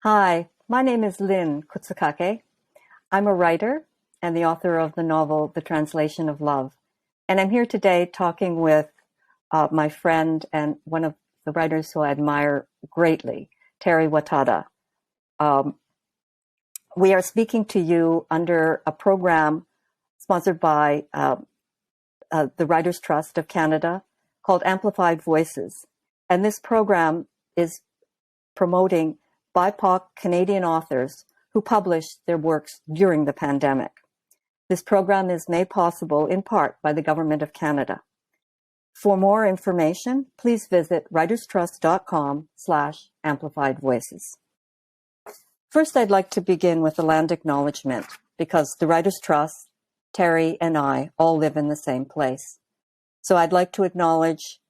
Hi, my name is Lynn Kutsukake. I'm a writer and the author of the novel, The Translation of Love. And I'm here today talking with my friend and one of the writers who I admire greatly, Terry Watada. We are speaking to you under a program sponsored by the Writers' Trust of Canada called Amplified Voices. And this program is promoting BIPOC Canadian authors who published their works during the pandemic. This program is made possible in part by the Government of Canada. For more information, please visit writerstrust.com/amplified voices. First, I'd like to begin with a land acknowledgement because the Writers' Trust, Terry, and I all live in the same place. So I'd like to acknowledge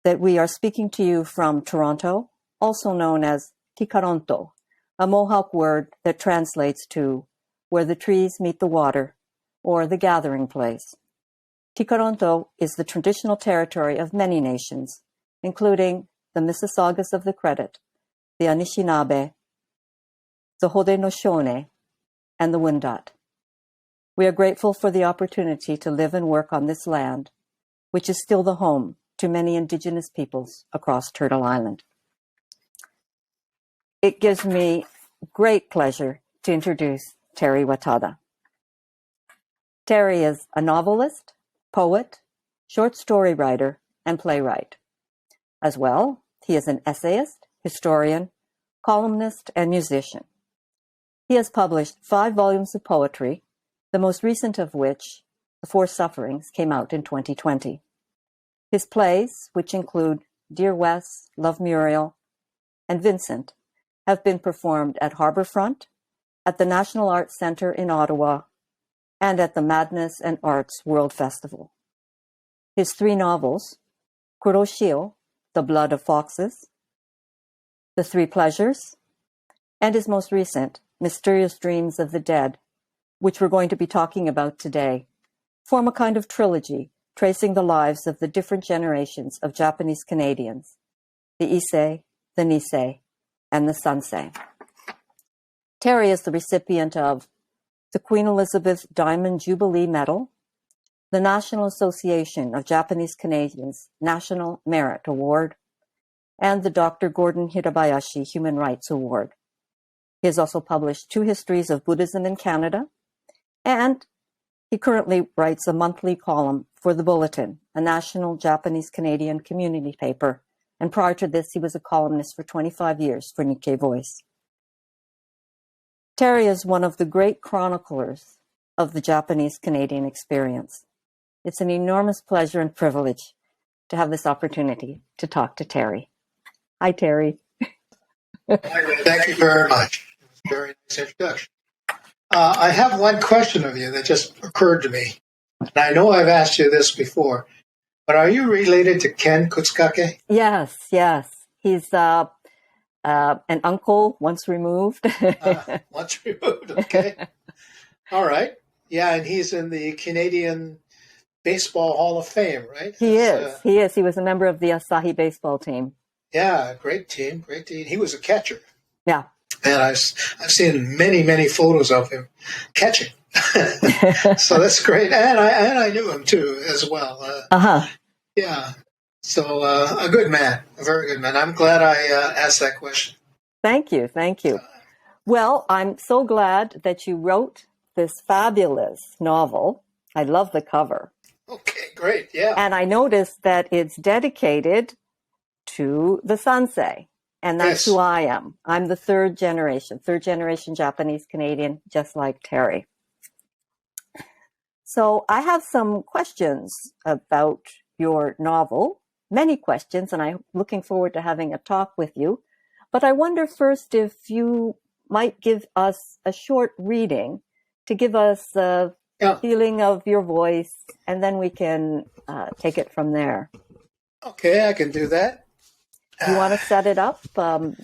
that we are speaking to you from Toronto, also known as Tikaronto, a Mohawk word that translates to where the trees meet the water, or the gathering place. Tikaronto is the traditional territory of many nations, including the Mississaugas of the Credit, the Anishinaabe, the Haudenosaunee, and the Wendat. We are grateful for the opportunity to live and work on this land, which is still the home to many Indigenous peoples across Turtle Island. It gives me great pleasure to introduce Terry Watada. Terry is a novelist, poet, short story writer, and playwright. As well, he is an essayist, historian, columnist, and musician. He has published 5 volumes of poetry, the most recent of which, The Four Sufferings, came out in 2020. His plays, which include Dear Wes, Love Muriel, and Vincent, have been performed at Harbourfront, at the National Arts Centre in Ottawa, and at the Madness and Arts World Festival. His 3 novels, Kuroshio, The Blood of Foxes, The Three Pleasures, and his most recent, Mysterious Dreams of the Dead, which we're going to be talking about today, form a kind of trilogy tracing the lives of the different generations of Japanese Canadians, the Issei, the Nisei, and the Sansei. Terry is the recipient of the Queen Elizabeth Diamond Jubilee Medal, the National Association of Japanese Canadians National Merit Award, and the Dr. Gordon Hirabayashi Human Rights Award. He has also published 2 histories of Buddhism in Canada, and he currently writes a monthly column for The Bulletin, a national Japanese Canadian community paper, and prior to this, he was a columnist for 25 years for Nikkei Voice. Terry is one of the great chroniclers of the Japanese Canadian experience. It's an enormous pleasure and privilege to have this opportunity to talk to Terry. Hi, Terry. Thank you very much. Very nice introduction. I have one question of you that just occurred to me. And I know I've asked you this before, but are you related to Ken Kutsukake? Yes. He's an uncle once removed. Once removed, okay. All right. Yeah, and he's in the Canadian Baseball Hall of Fame, right? He is. He was a member of the Asahi baseball team. Yeah, great team. He was a catcher. Yeah. And I've seen many photos of him catching. So that's great. And I knew him too as well. Yeah. So a good man, a very good man. I'm glad I asked that question. Thank you. Well, I'm so glad that you wrote this fabulous novel. I love the cover. Okay, great. Yeah. And I noticed that it's dedicated to the Sansei. And that's who I am. I'm the third generation Japanese Canadian, just like Terry. So I have some questions about your novel, many questions, and I'm looking forward to having a talk with you. But I wonder first if you might give us a short reading to give us a feeling of your voice, and then we can take it from there. Okay, I can do that. Do you want to set it up?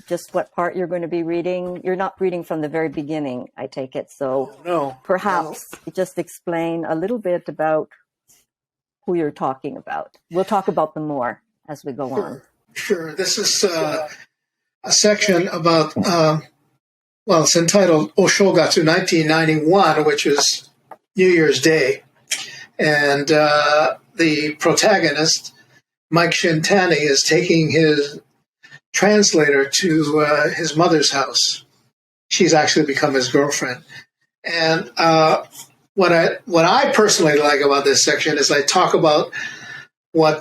Just what part you're going to be reading? You're not reading from the very beginning, I take it. So perhaps just explain a little bit about who you're talking about. We'll talk about them more as we go on. Sure. This is a section about well, it's entitled Oshogatsu 1991, which was New Year's Day. And the protagonist, Mike Shintani, is taking his translator to his mother's house. She's actually become his girlfriend. And what I personally like about this section is I talk about where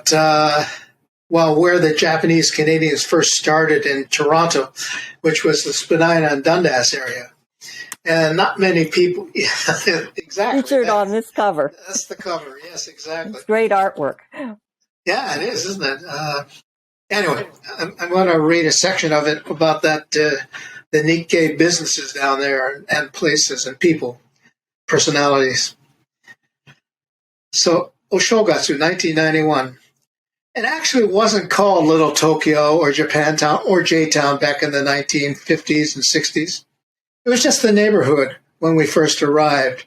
the Japanese Canadians first started in Toronto, which was the Spadina and Dundas area. And not many people, yeah, exactly. Featured on this cover. That's the cover, yes, exactly. It's great artwork. Yeah, it is, isn't it? Anyway, I'm going to read a section of it about that, the Nikkei businesses down there and places and people, personalities. So, Oshogatsu, 1991. It actually wasn't called Little Tokyo or Japantown or J-Town back in the 1950s and 60s. It was just the neighborhood when we first arrived.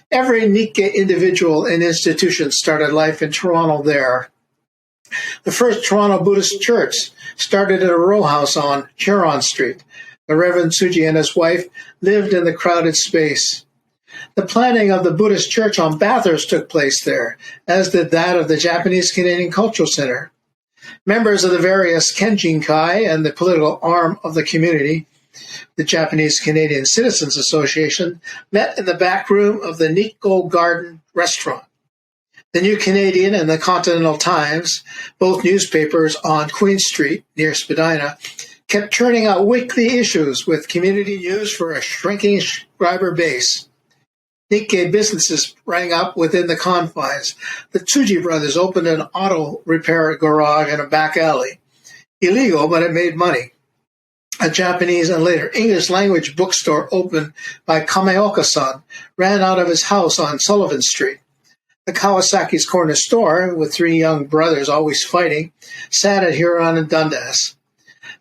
Every Nikkei individual and institution started life in Toronto there. The first Toronto Buddhist church started at a row house on Huron Street. The Reverend Tsuji and his wife lived in the crowded space. The planning of the Buddhist church on Bathurst took place there, as did that of the Japanese Canadian Cultural Center. Members of the various Kenjinkai and the political arm of the community, the Japanese Canadian Citizens Association, met in the back room of the Nikko Garden restaurant. The New Canadian and the Continental Times, both newspapers on Queen Street near Spadina, kept churning out weekly issues with community news for a shrinking subscriber base. Nikkei businesses sprang up within the confines. The Tsuji brothers opened an auto repair garage in a back alley. Illegal, but it made money. A Japanese and later English language bookstore opened by Kameoka-san ran out of his house on Sullivan Street. The Kawasaki's corner store, with three young brothers always fighting, sat at Huron and Dundas.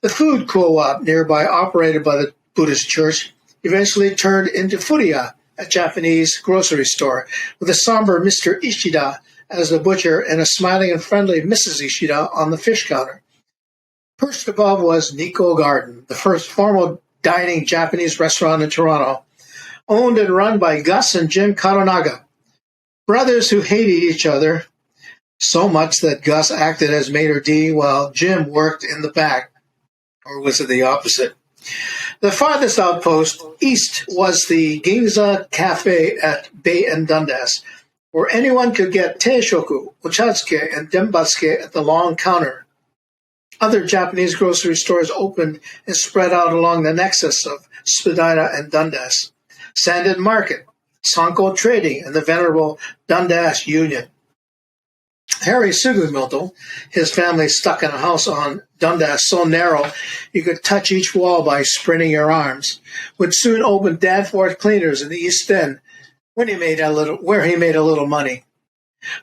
The food co-op nearby, operated by the Buddhist church, eventually turned into Furia, a Japanese grocery store, with a somber Mr. Ishida as the butcher and a smiling and friendly Mrs. Ishida on the fish counter. Perched above was Nikko Garden, the first formal dining Japanese restaurant in Toronto, owned and run by Gus and Jim Karonaga, brothers who hated each other so much that Gus acted as maitre d' while Jim worked in the back. Or was it the opposite? The farthest outpost east was the Ginza Cafe at Bay and Dundas, where anyone could get teishoku, ochatsuke, and denbatsuke at the long counter. Other Japanese grocery stores opened and spread out along the nexus of Spadina and Dundas. Sandon Market, Sanko Trading, and the venerable Dundas Union. Harry Sugimoto, his family stuck in a house on Dundas so narrow you could touch each wall by spreading your arms, would soon open Danforth Cleaners in the East End where he made a little money.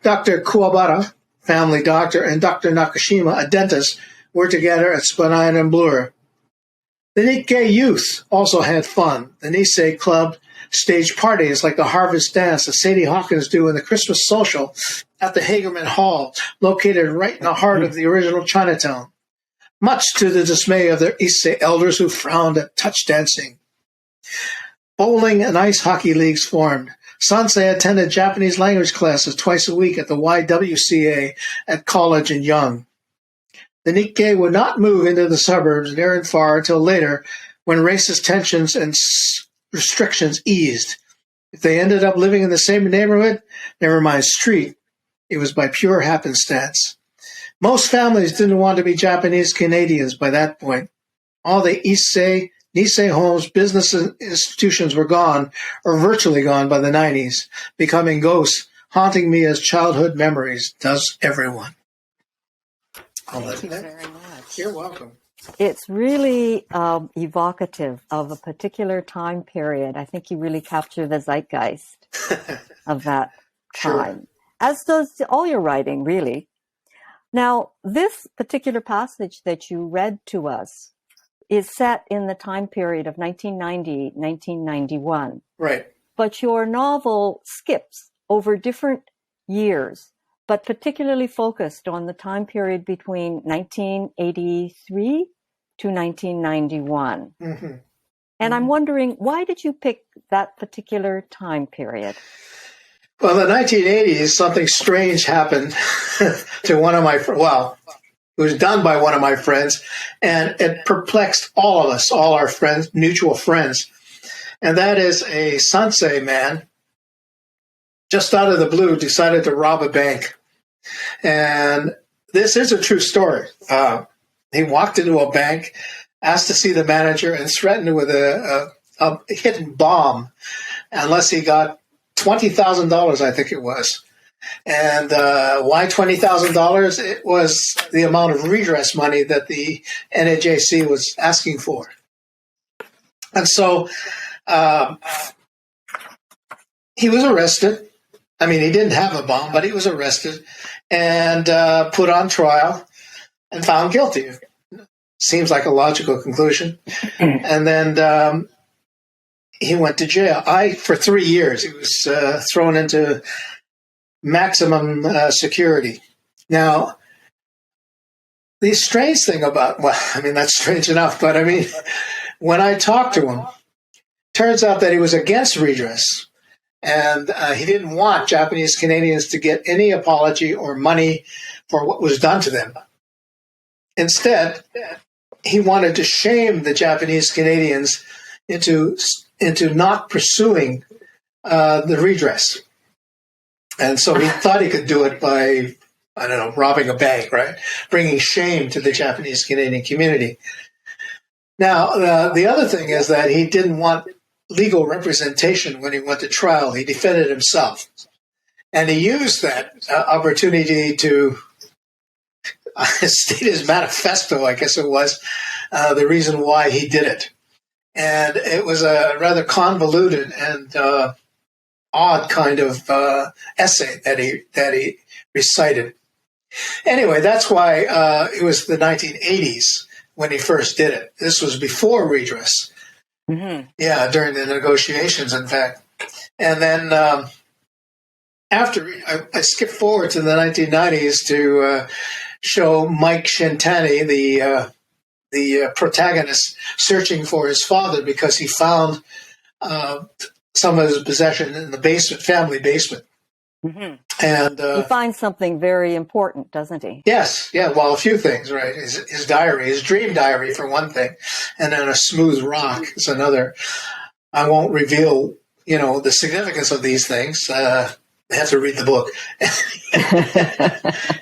Dr. Kuwabara, family doctor, and Dr. Nakashima, a dentist, were together at Spadina and Bloor. The Nikkei youth also had fun. The Nisei Club staged parties like the Harvest Dance that Sadie Hawkins do in the Christmas Social at the Hagerman Hall, located right in the heart of the original Chinatown, much to the dismay of their Issei elders who frowned at touch dancing. Bowling and ice hockey leagues formed. Sansei attended Japanese language classes twice a week at the YWCA at College and Young. The Nikkei would not move into the suburbs near and far until later, when racist tensions and restrictions eased. If they ended up living in the same neighborhood, never mind street, it was by pure happenstance. Most families didn't want to be Japanese Canadians by that point. All the Issei, Nisei homes, business institutions were gone, or virtually gone by the 90s, becoming ghosts, haunting me as childhood memories does everyone. Thank you very much. You're welcome. It's really evocative of a particular time period. I think you really capture the zeitgeist of that time, sure. As does all your writing, really. Now, this particular passage that you read to us is set in the time period of 1990, 1991. Right. But your novel skips over different years, but particularly focused on the time period between 1983 to 1991. Mm-hmm. And I'm wondering, why did you pick that particular time period? Well, in the 1980s, something strange happened to one of my it was done by one of my friends, and it perplexed all of us, all our friends, mutual friends. And that is a Sansei man, just out of the blue, decided to rob a bank. And this is a true story. He walked into a bank, asked to see the manager, and threatened with a hidden bomb unless he got $20,000, I think it was. And why $20,000? It was the amount of redress money that the NAJC was asking for. And so he was arrested. I mean, he didn't have a bomb, but he was arrested and put on trial and found guilty. Seems like a logical conclusion. And then he went to jail. For 3 years, he was thrown into maximum security. Now, the strange thing that's strange enough, but I mean, when I talked to him, turns out that he was against redress. And he didn't want Japanese Canadians to get any apology or money for what was done to them. Instead, he wanted to shame the Japanese Canadians into not pursuing the redress. And so he thought he could do it by, I don't know, robbing a bank, right? Bringing shame to the Japanese Canadian community. Now, the other thing is that he didn't want legal representation when he went to trial. He defended himself. And he used that opportunity to state his manifesto, I guess it was, the reason why he did it. And it was a rather convoluted and odd kind of essay that he recited. Anyway, that's why it was the 1980s when he first did it. This was before redress. Mm-hmm. Yeah, during the negotiations, in fact. And then after, I skipped forward to the 1990s to show Mike Shintani, the protagonist, searching for his father because he found some of his possession in the family basement. Mm-hmm. And he finds something very important, doesn't he? Yes, yeah. Well, a few things, right? His diary, his dream diary, for one thing, and then a smooth rock is another. I won't reveal, the significance of these things. They have to read the book.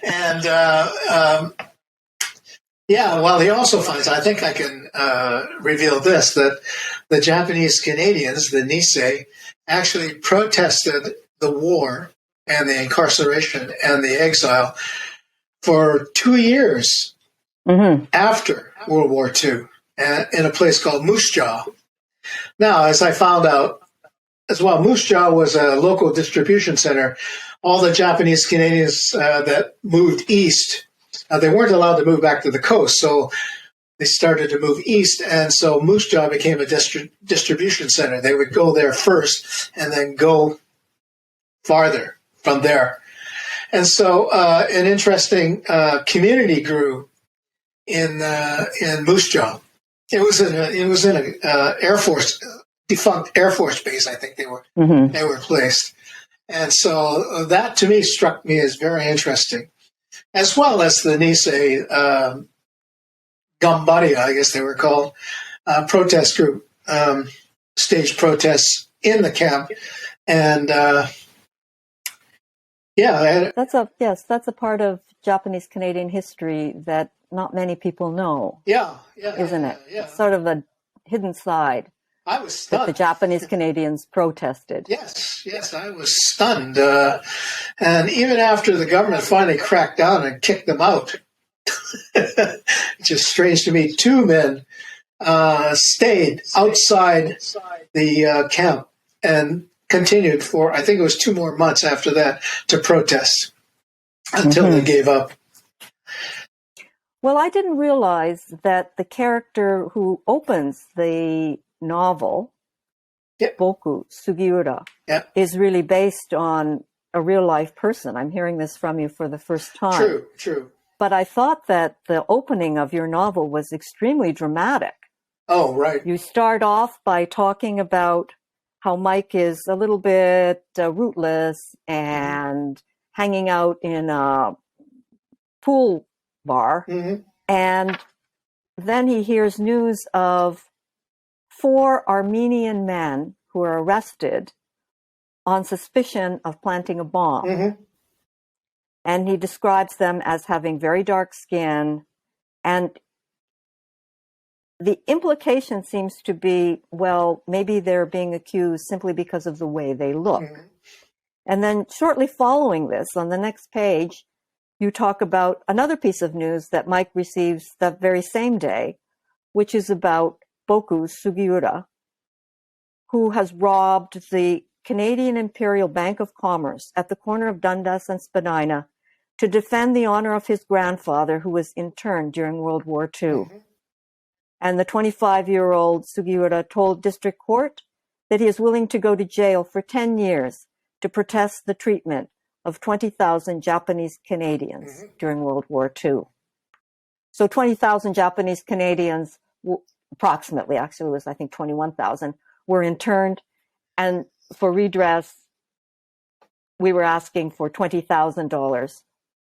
And he also finds. I think I can reveal this, that the Japanese Canadians, the Issei, actually protested the war and the incarceration and the exile for 2 years after World War II in a place called Moose Jaw. Now, as I found out as well, Moose Jaw was a local distribution center. All the Japanese Canadians that moved east, they weren't allowed to move back to the coast, so they started to move east, and so Moose Jaw became a distribution center. They would go there first and then go farther from there. And so an interesting community grew in Moose Jaw. It was in a Air Force, defunct Air Force base, I think they were placed. And so that to me struck me as very interesting, as well as the Issei Gambaria, I guess they were called, protest group, staged protests in the camp. And that's a part of Japanese Canadian history that not many people know. Isn't it? Yeah. It's sort of a hidden side. I was stunned. That the Japanese Canadians protested. Yes, I was stunned. And even after the government finally cracked down and kicked them out, which is strange to me, 2 men stayed outside the camp and continued for, I think it was 2 more months after that, to protest until they gave up. Well, I didn't realize that the character who opens the novel, Boku Sugiura, is really based on a real-life person. I'm hearing this from you for the first time. True. But I thought that the opening of your novel was extremely dramatic. Oh, right. You start off by talking about how Mike is a little bit rootless and hanging out in a pool bar. And then he hears news of 4 Armenian men who are arrested on suspicion of planting a bomb. And he describes them as having very dark skin. And the implication seems to be, well, maybe they're being accused simply because of the way they look. And then shortly following this, on the next page, you talk about another piece of news that Mike receives that very same day, which is about Boku Sugiura, who has robbed the Canadian Imperial Bank of Commerce at the corner of Dundas and Spadina to defend the honor of his grandfather, who was interned during World War II. And the 25-year-old Sugiura told district court that he is willing to go to jail for 10 years to protest the treatment of 20,000 Japanese Canadians during World War II. So 20,000 Japanese Canadians, approximately, actually it was, I think, 21,000, were interned. And for redress, we were asking for $20,000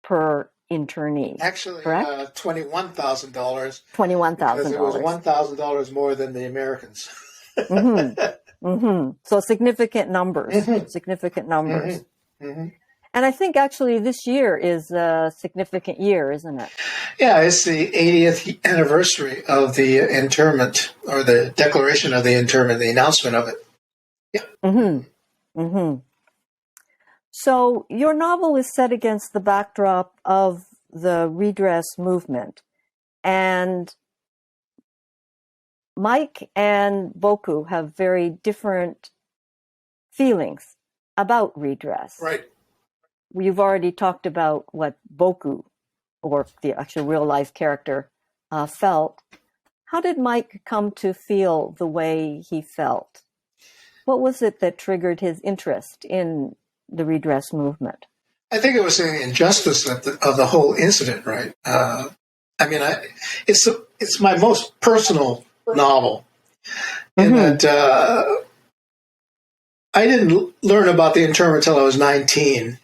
per internee. Actually, correct? $21,000. $21,000. Because it was $1,000 more than the Americans. So significant numbers. Significant numbers. And I think actually this year is a significant year, isn't it? Yeah, it's the 80th anniversary of the internment, or the declaration of the internment, the announcement of it. Yeah. So your novel is set against the backdrop of the redress movement. And Mike and Boku have very different feelings about redress. Right. You've already talked about what Boku, or the actual real life character, felt. How did Mike come to feel the way he felt? What was it that triggered his interest in the redress movement? I think it was the injustice of the whole incident, right? It's my most personal novel, in that I didn't learn about the internment until I was 19.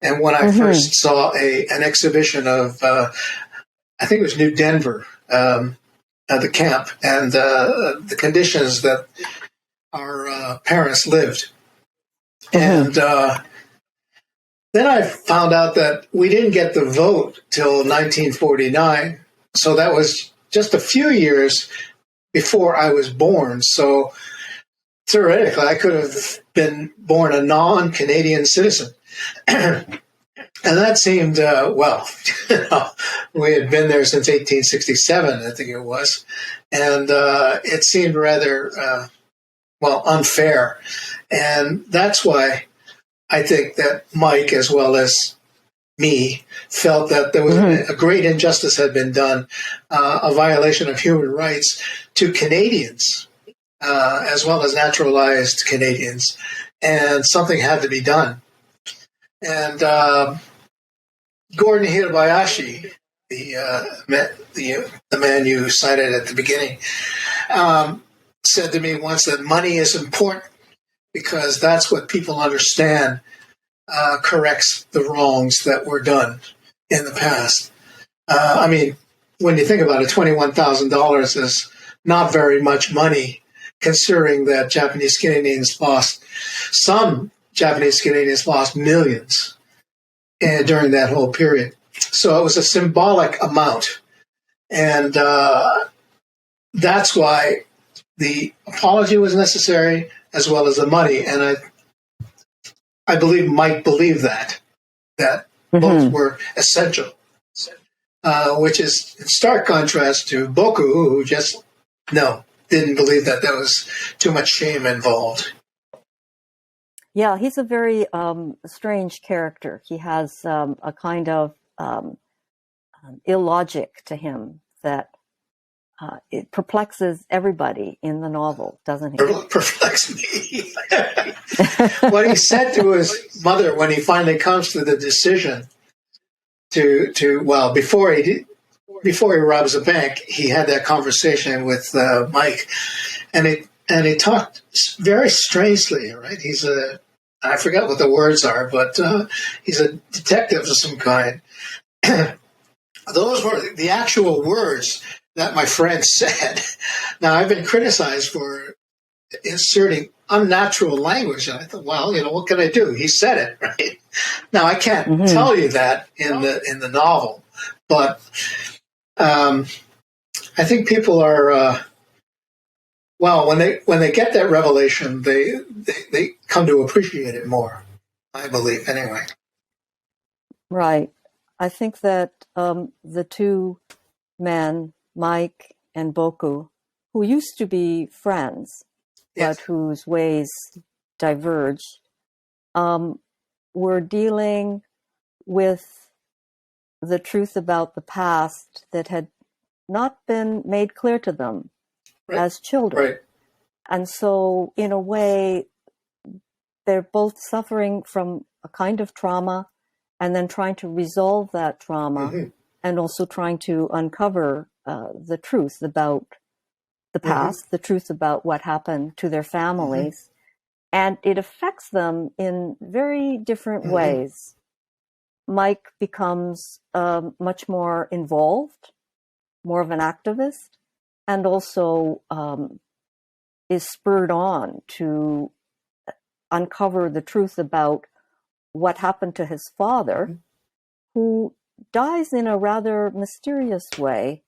And when I first saw an exhibition of, I think it was New Denver, at the camp, and the conditions that our parents lived. And then I found out that we didn't get the vote till 1949. So that was just a few years before I was born. So theoretically, I could have been born a non-Canadian citizen. And that seemed, we had been there since 1867, I think it was. And it seemed rather, unfair. And that's why I think that Mike, as well as me, felt that there was a great injustice had been done, a violation of human rights to Canadians, as well as naturalized Canadians. And something had to be done. And Gordon Hirabayashi, the man you cited at the beginning, said to me once that money is important because that's what people understand corrects the wrongs that were done in the past. When you think about it, $21,000 is not very much money, considering that some Japanese Canadians lost millions during that whole period. So it was a symbolic amount. And that's why the apology was necessary, as well as the money. And I believe Mike believed that both were essential, which is in stark contrast to Boku, who just didn't believe that there was too much shame involved. Yeah, he's a very strange character. He has a kind of illogic to him that it perplexes everybody in the novel, doesn't he? Perplexes me. What he said to his mother when he finally comes to the decision before he before he robs a bank, he had that conversation with Mike, and he talked very strangely. Right, I forgot what the words are, but he's a detective of some kind. Those were the actual words that my friend said. Now, I've been criticized for inserting unnatural language, and I thought, well, what can I do? He said it, right? Now, I can't tell you that in the novel, but I think people are when they get that revelation, they come to appreciate it more. I believe, anyway. Right. I think that the two men, Mike and Boku, who used to be friends, yes, but whose ways diverge, were dealing with the truth about the past that had not been made clear to them as children. Right. And so, in a way, they're both suffering from a kind of trauma and then trying to resolve that trauma and also trying to uncover the truth about the past, the truth about what happened to their families. And it affects them in very different ways. Mike becomes much more involved, more of an activist, and also is spurred on to uncover the truth about what happened to his father, who dies in a rather mysterious way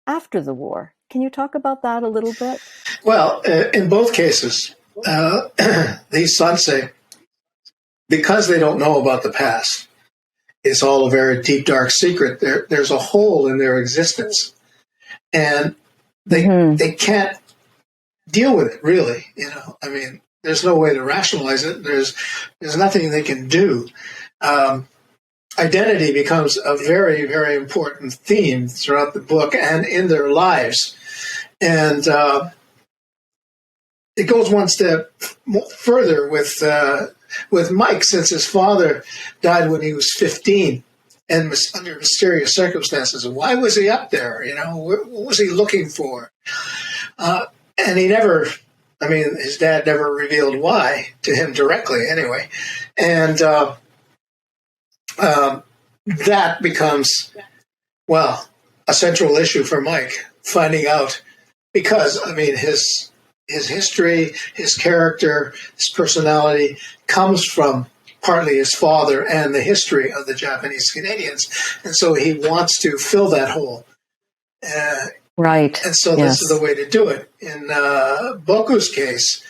after the war. Can you talk about that a little bit? Well, in both cases, these Sansei, because they don't know about the past, it's all a very deep, dark secret. There's a hole in their existence, and they can't deal with it, really. I mean, there's no way to rationalize it. There's nothing they can do. Identity becomes a very, very important theme throughout the book and in their lives. And it goes one step further with Mike, since his father died when he was 15 and under mysterious circumstances. Why was he up there? What was he looking for? And he never, his dad never revealed why to him directly anyway. And that becomes, a central issue for Mike, finding out, because, his history, his character, his personality comes from partly his father and the history of the Japanese Canadians. And so he wants to fill that hole. Right. And so this is the way to do it. In Boku's case,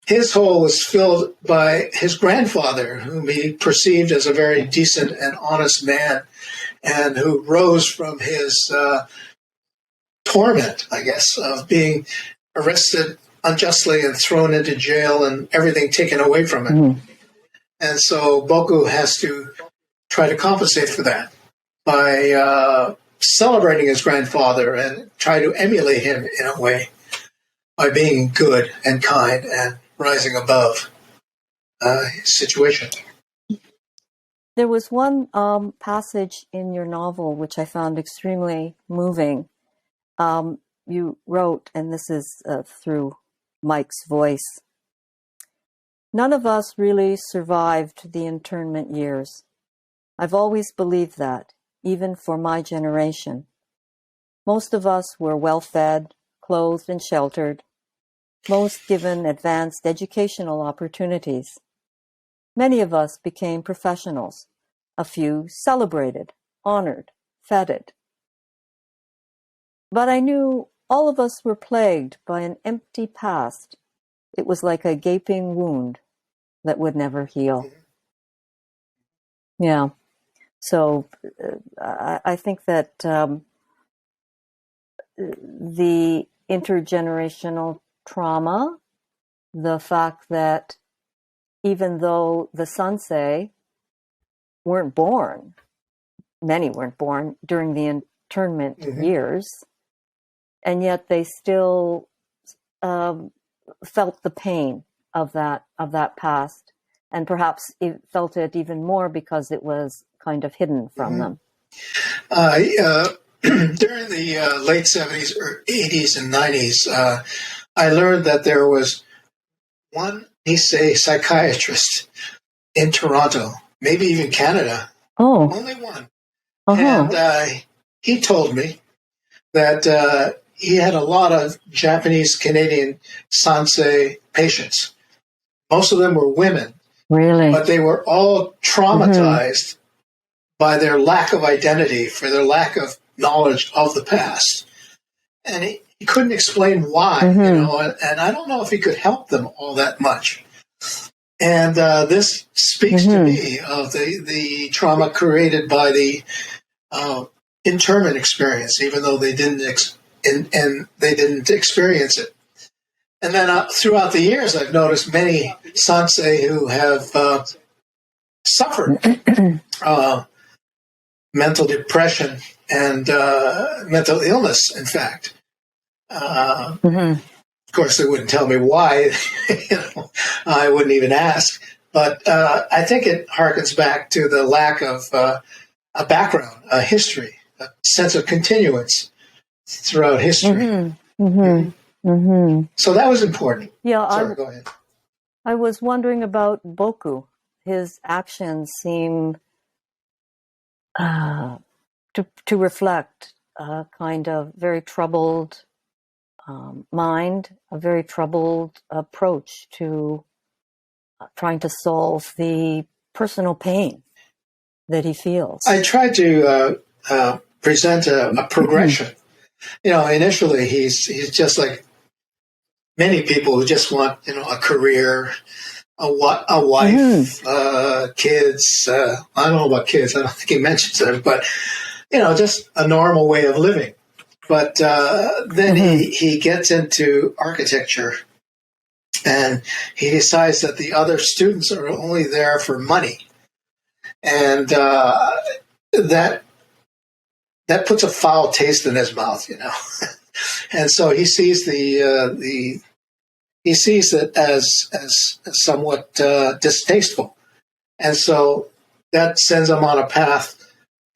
his hole was filled by his grandfather, whom he perceived as a very decent and honest man, and who rose from his torment, I guess, of being arrested unjustly and thrown into jail and everything taken away from him. And so Boku has to try to compensate for that by celebrating his grandfather and try to emulate him in a way by being good and kind and rising above his situation. There was one passage in your novel which I found extremely moving. You wrote, and this is through Mike's voice, "None of us really survived the internment years. I've always believed that, even for my generation. Most of us were well-fed, clothed, and sheltered, most given advanced educational opportunities. Many of us became professionals, a few celebrated, honored, feted. But I knew all of us were plagued by an empty past. It was like a gaping wound that would never heal." Yeah. So I think that the intergenerational trauma, the fact that even though the Sansei weren't born, many weren't born during the internment years, and yet they still felt the pain of that past, and perhaps felt it even more because it was kind of hidden from them. during the late 70s or 80s and 90s, I learned that there was one Issei psychiatrist in Toronto, maybe even Canada. Oh. Only one. And he told me that he had a lot of Japanese Canadian Sansei patients. Most of them were women. Really? But they were all traumatized by their lack of identity, for their lack of knowledge of the past. And he couldn't explain why, and I don't know if he could help them all that much. And this speaks to me of the trauma created by the internment experience, even though they didn't experience it. And then throughout the years, I've noticed many Sansei who have suffered mental depression and mental illness, in fact. Of course, they wouldn't tell me why. I wouldn't even ask. But I think it harkens back to the lack of a background, a history, a sense of continuance throughout history. So that was important. Yeah, Sorry, go ahead. I was wondering about Boku. His actions seem to reflect a kind of very troubled mind, a very troubled approach to trying to solve the personal pain that he feels. I tried to present a progression. Initially he's just like many people who just want, a career, a wife, kids. I don't know about kids. I don't think he mentions it, but just a normal way of living. But then he gets into architecture, and he decides that the other students are only there for money, and that puts a foul taste in his mouth, And so he sees he sees it as somewhat distasteful, and so that sends him on a path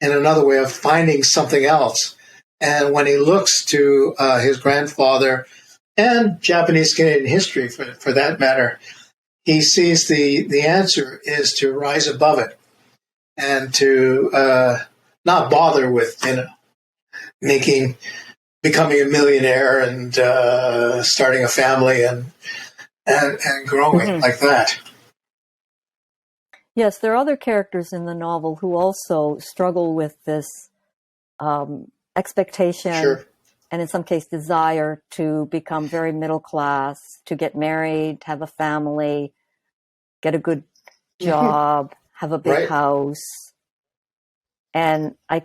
in another way of finding something else. And when he looks to his grandfather and Japanese Canadian history, for that matter, he sees the answer is to rise above it and to not bother with becoming a millionaire and starting a family and growing like that. Yes, there are other characters in the novel who also struggle with this expectation and in some case desire to become very middle class, to get married, have a family, get a good job, have a big house. And I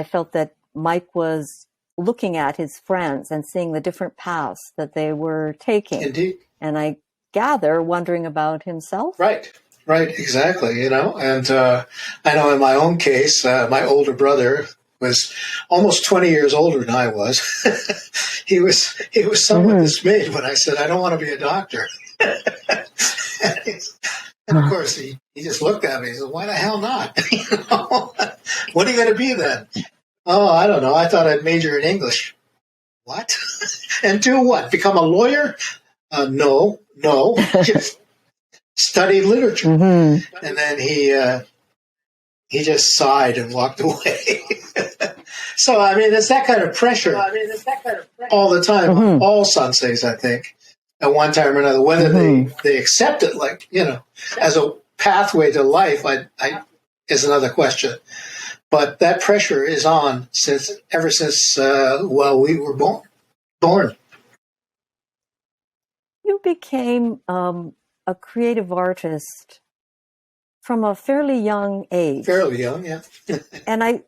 felt that Mike was looking at his friends and seeing the different paths that they were taking. Indeed. And I gather wondering about himself. Right, exactly, And I know in my own case, my older brother was almost 20 years older than I was. He was somewhat dismayed when I said, I don't want to be a doctor. And of course, he just looked at me and said, why the hell not? What are you going to be then? Oh, I don't know. I thought I'd major in English. What? And do what? Become a lawyer? No. Just study literature. And then he just sighed and walked away. So, it's that kind of pressure all the time on all sanseis, I think, at one time or another. Whether they accept it, as a pathway to life, is another question. But that pressure is on ever since we were born. You became a creative artist from a fairly young age. Fairly young, yeah. And I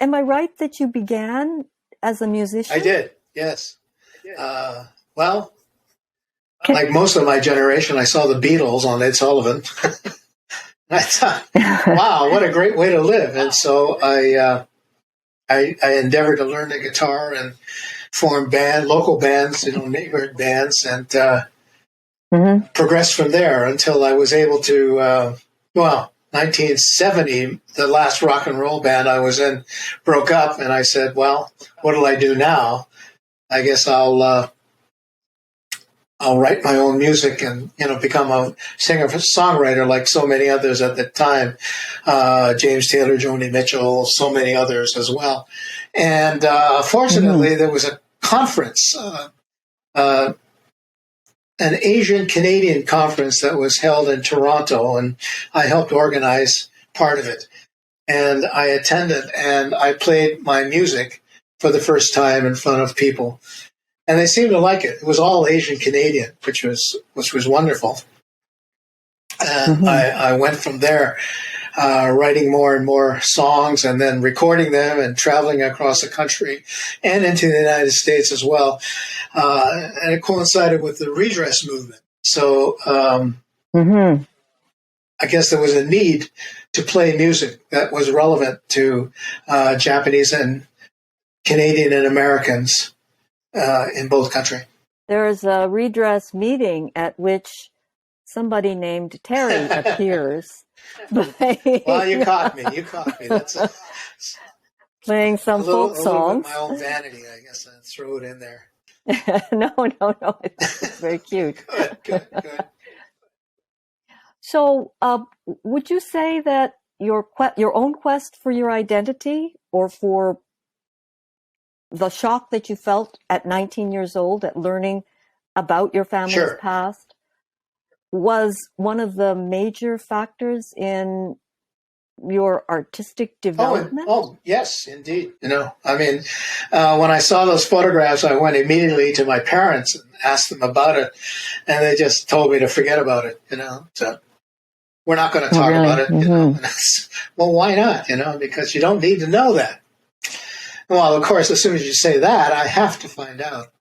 am I right that you began as a musician? I did, yes. Like most of my generation, I saw the Beatles on Ed Sullivan. I thought, wow, what a great way to live. And so I endeavored to learn the guitar and form local bands, neighborhood bands, and progressed from there until I was able to, not 1970, the last rock and roll band I was in broke up, and I said, well, what'll I do now? I guess I'll write my own music and, become a singer-songwriter like so many others at the time. James Taylor, Joni Mitchell, so many others as well. And fortunately, there was a conference, an Asian Canadian conference that was held in Toronto, and I helped organize part of it. And I attended, and I played my music for the first time in front of people. And they seemed to like it. It was all Asian Canadian, which was wonderful. And I went from there, writing more and more songs, and then recording them and traveling across the country and into the United States as well. And it coincided with the Redress movement. So I guess there was a need to play music that was relevant to Japanese and Canadian and Americans in both countries. There is a Redress meeting at which somebody named Terry appears. Well, you caught me. That's playing some folk songs. My own vanity, I guess. I'd throw it in there. No. It's very cute. Good. So, would you say that your own quest for your identity, or for the shock that you felt at 19 years old at learning about your family's past, was one of the major factors in your artistic development? Oh, yes, indeed. When I saw those photographs, I went immediately to my parents and asked them about it, and they just told me to forget about it. So we're not going to talk about it. Well, why not? Because you don't need to know that. Well, of course, as soon as you say that, I have to find out.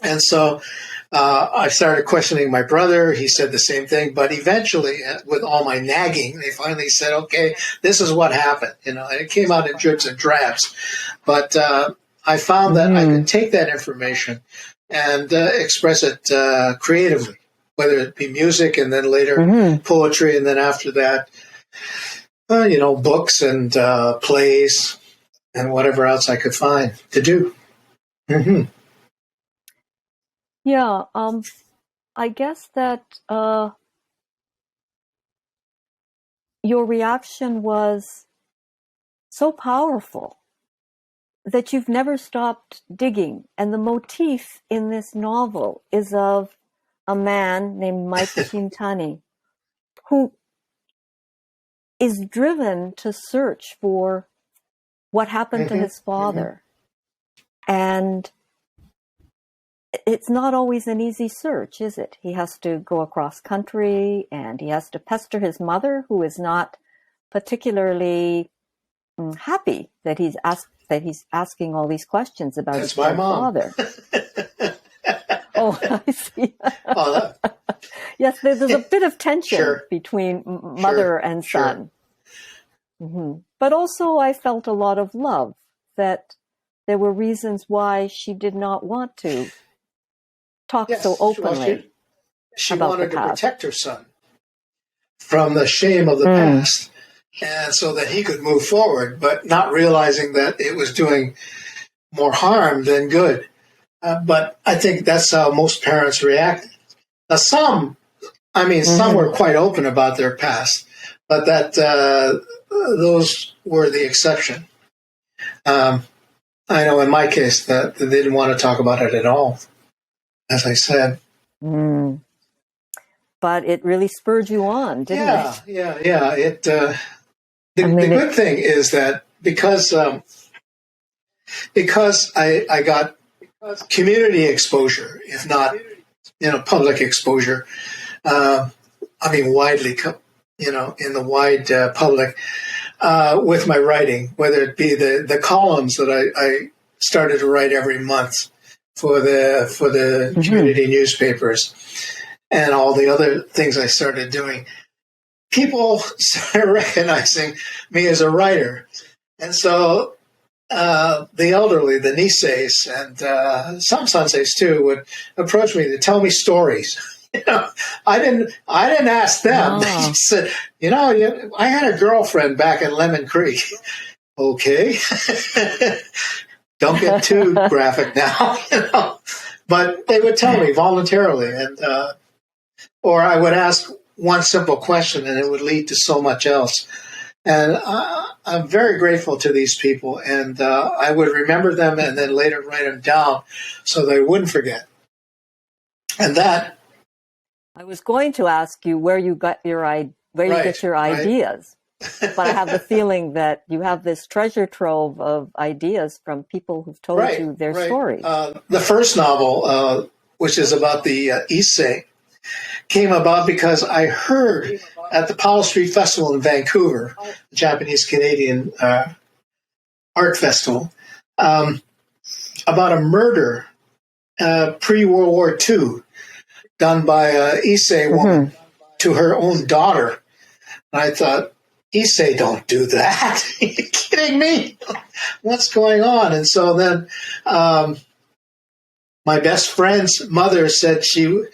And so I started questioning my brother. He said the same thing. But eventually, with all my nagging, they finally said, okay, this is what happened. And it came out in drips and drabs. But I found that I could take that information and express it creatively, whether it be music and then later poetry. And then after that, books and plays and whatever else I could find to do. Yeah, I guess that your reaction was so powerful that you've never stopped digging. And the motif in this novel is of a man named Mike Shintani, who is driven to search for what happened to his father. And it's not always an easy search, is it? He has to go across country, and he has to pester his mother, who is not particularly happy that he's asking all these questions about his father. Oh, I see. Yes, there's a bit of tension between mother and son. But also I felt a lot of love, that there were reasons why she did not want to talk so openly. She wanted to protect her son from the shame of the past, and so that he could move forward, but not realizing that it was doing more harm than good. But I think that's how most parents react. Now, some were quite open about their past, but that those were the exception. I know in my case that they didn't want to talk about it at all, as I said. But it really spurred you on, didn't it? Yeah. The good thing is that because I got community exposure, if not public exposure, widely, in the wide public, with my writing, whether it be the columns that I started to write every month for the community newspapers, and all the other things I started doing, people started recognizing me as a writer. And so the elderly, the Nisseis, and some Sanseis too, would approach me to tell me stories. I didn't ask them. Oh. They just said, I had a girlfriend back in Lemon Creek. Okay. Don't get too graphic now, But they would tell me voluntarily, and or I would ask one simple question, and it would lead to so much else. And I'm very grateful to these people, and I would remember them and then later write them down so they wouldn't forget. And that I was going to ask you where you get your ideas, but I have the feeling that you have this treasure trove of ideas from people who've told you their stories. The first novel, which is about the Issei, came about because I heard at the Powell Street Festival in Vancouver, the Japanese Canadian art festival, about a murder pre-World War II done by a Issei woman to her own daughter. And I thought, Issei don't do that. Are you kidding me? What's going on? And so then my best friend's mother said I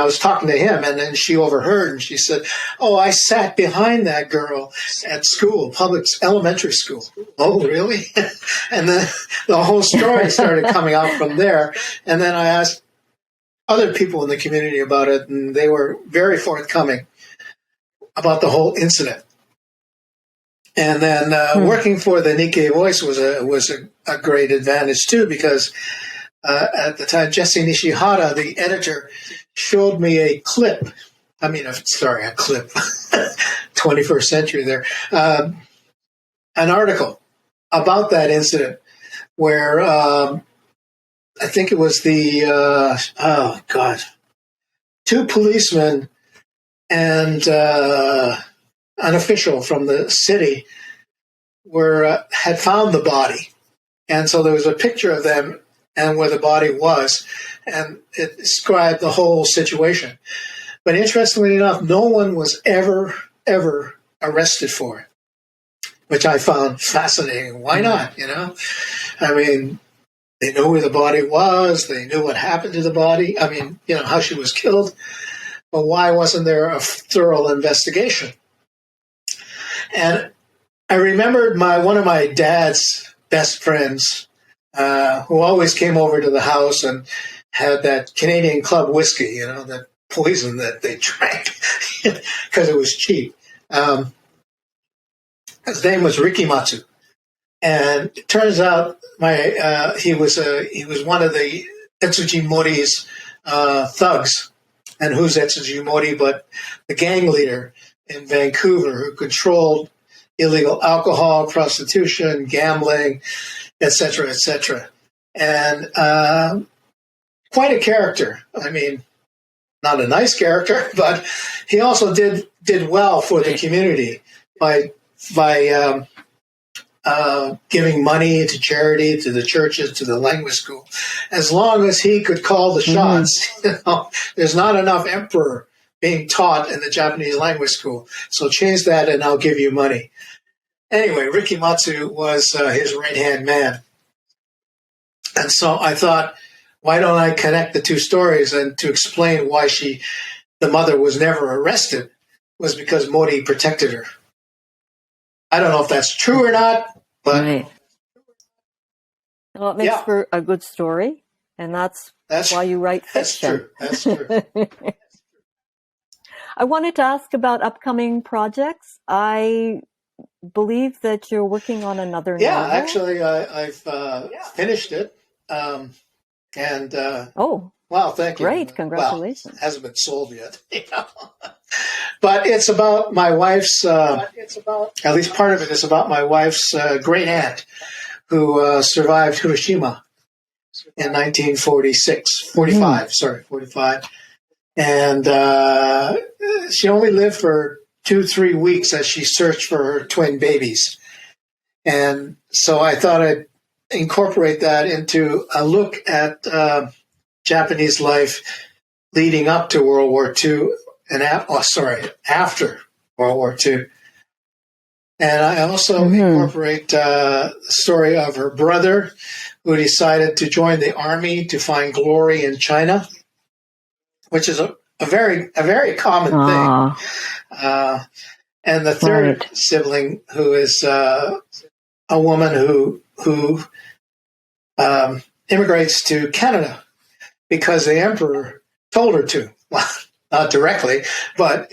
was talking to him, and then she overheard, and she said, "Oh, I sat behind that girl at school, public elementary school." Oh, really? And then the whole story started coming out from there. And then I asked other people in the community about it, and they were very forthcoming about the whole incident. And then working for the Nikkei Voice was a great advantage too, because at the time Jesse Nishihara, the editor, showed me a clip. A clip. 21st century there. An article about that incident where I think it was the two policemen and an official from the city had found the body, and so there was a picture of them and where the body was, and it described the whole situation. But interestingly enough, no one was ever arrested for it, which I found fascinating. Why not? I mean, they knew where the body was, they knew what happened to the body. I mean, how she was killed. But why wasn't there a thorough investigation? And I remembered one of my dad's best friends, who always came over to the house and had that Canadian Club whiskey, that poison that they drank because it was cheap. His name was Ricky Matsu, and it turns out he was one of the Etsuji Mori's thugs. And who's Etsuji Mori but the gang leader in Vancouver who controlled illegal alcohol, prostitution, gambling, etc., etc. And quite a character. I mean, not a nice character, but he also did well for the community by giving money to charity, to the churches, to the language school. As long as he could call the shots, there's not enough emperor being taught in the Japanese language school. So change that and I'll give you money. Anyway, Ricky Matsu was his right-hand man. And so I thought, why don't I connect the two stories? And to explain why the mother was never arrested was because Mori protected her. I don't know if that's true or not, but right. Well, it makes for a good story, and that's why you write fiction. That's true. I wanted to ask about upcoming projects. I believe that you're working on another novel. Yeah, actually, I've finished it. Wow, thank you. Great, congratulations. Well, it hasn't been sold yet. But it's about my wife's, at least part of it is about my wife's great aunt who survived Hiroshima in 1945. And she only lived for 2-3 weeks as she searched for her twin babies. And so I thought I'd incorporate that into a look at Japanese life leading up to World War II and after World War II. And I also incorporate the story of her brother who decided to join the army to find glory in China. which is a very common thing. And the third sibling, who is a woman who immigrates to Canada because the emperor told her to. Well, not directly, but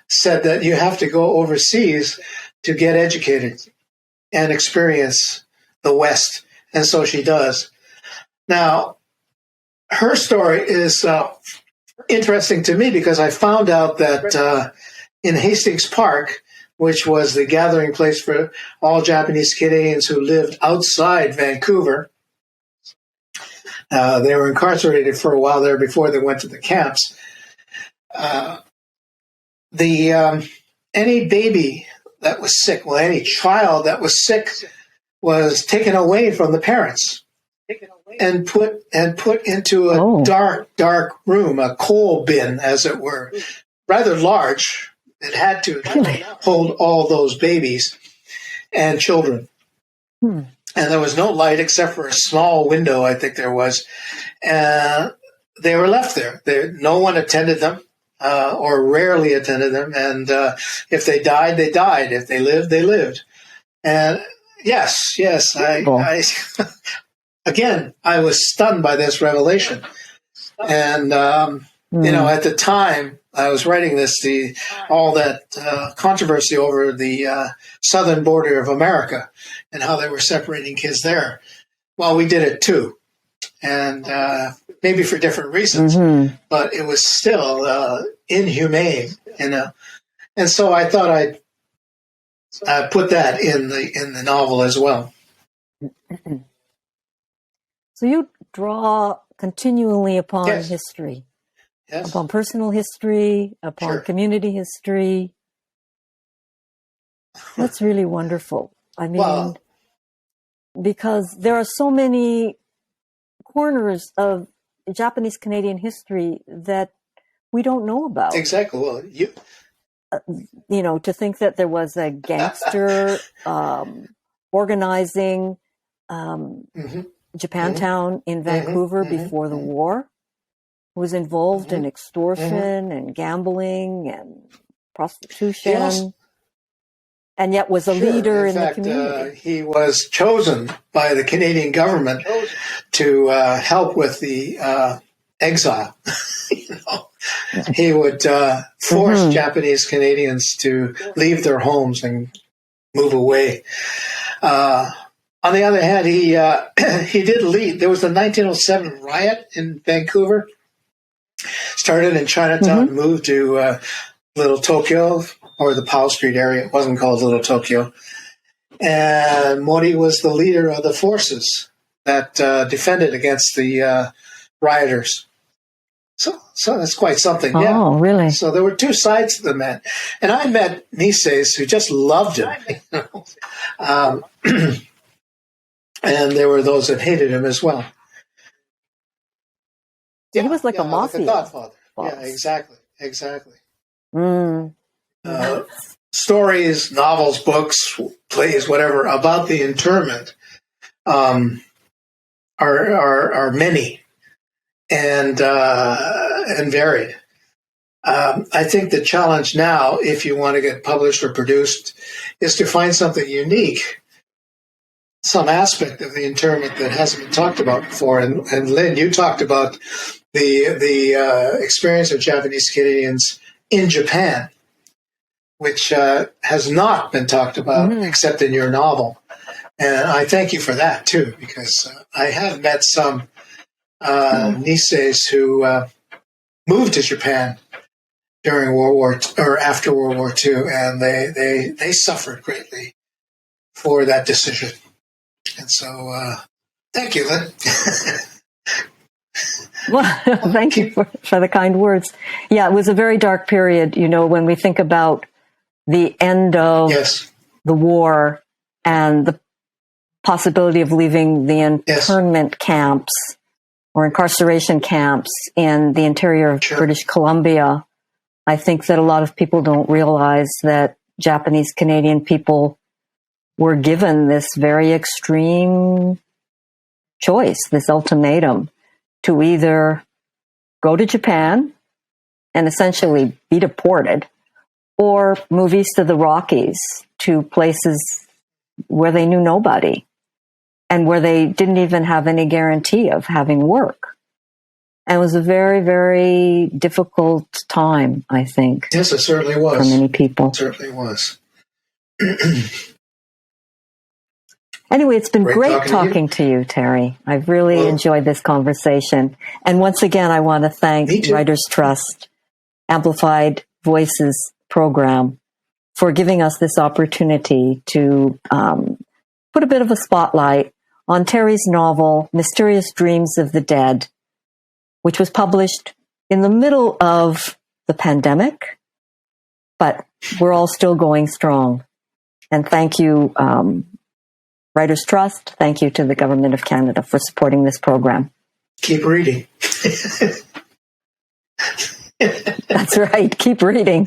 said that you have to go overseas to get educated and experience the West, and so she does. Now, her story is interesting to me because I found out that in Hastings Park, which was the gathering place for all Japanese Canadians who lived outside Vancouver, they were incarcerated for a while there before they went to the camps. Any baby that was sick, any child that was sick, was taken away from the parents and put into a dark room, a coal bin, as it were, rather large. It had to hold all those babies and children. And there was no light except for a small window, I think there was. And they were left there. No one attended them, or rarely attended them. And if they died, they died. If they lived, they lived. And yes, I again, I was stunned by this revelation. And, at the time I was writing this, all that controversy over the southern border of America and how they were separating kids there. Well, we did it too. And maybe for different reasons, but it was still inhumane, And so I thought I'd put that in the novel as well. So you draw continually upon history, upon personal history, upon community history. That's really wonderful. I mean, because there are so many corners of Japanese Canadian history that we don't know about. Exactly. Well, to think that there was a gangster organizing Japantown in Vancouver before the war, who was involved in extortion and gambling and prostitution, and yet was a leader in the community. He was chosen by the Canadian government to help with the exile. He would force Japanese Canadians to leave their homes and move away. On the other hand, he did lead. There was the 1907 riot in Vancouver. Started in Chinatown, moved to Little Tokyo, or the Powell Street area. It wasn't called Little Tokyo. And Mori was the leader of the forces that defended against the rioters. So that's quite something. Oh, really? So there were two sides to the man. And I met Nisseis who just loved him. And there were those that hated him as well. He was like a mafia. Like a godfather. Boss. Yeah, exactly. Stories, novels, books, plays, whatever, about the internment are many and varied. I think the challenge now, if you want to get published or produced, is to find something unique, some aspect of the internment that hasn't been talked about before. And Lynn, you talked about the experience of Japanese Canadians in Japan, which has not been talked about except in your novel. And I thank you for that, too, because I have met some Nisseis who moved to Japan during World War or after World War II, and they suffered greatly for that decision. And so, thank you, Lynn. Well, thank you for the kind words. Yeah, it was a very dark period, when we think about the end of the war and the possibility of leaving the internment camps or incarceration camps in the interior of British Columbia. I think that a lot of people don't realize that Japanese Canadian people were given this very extreme choice, this ultimatum, to either go to Japan and essentially be deported, or move east of the Rockies to places where they knew nobody and where they didn't even have any guarantee of having work. And it was a very, very difficult time, I think. Yes, it certainly was. For many people. It certainly was. Anyway, it's been great talking to you, Terry. I've really enjoyed this conversation. And once again, I want to thank Writers Trust, Amplified Voices program, for giving us this opportunity to put a bit of a spotlight on Terry's novel, Mysterious Dreams of the Dead, which was published in the middle of the pandemic, but we're all still going strong. And thank you, Writers Trust. Thank you to the Government of Canada for supporting this program. Keep reading. That's right. Keep reading.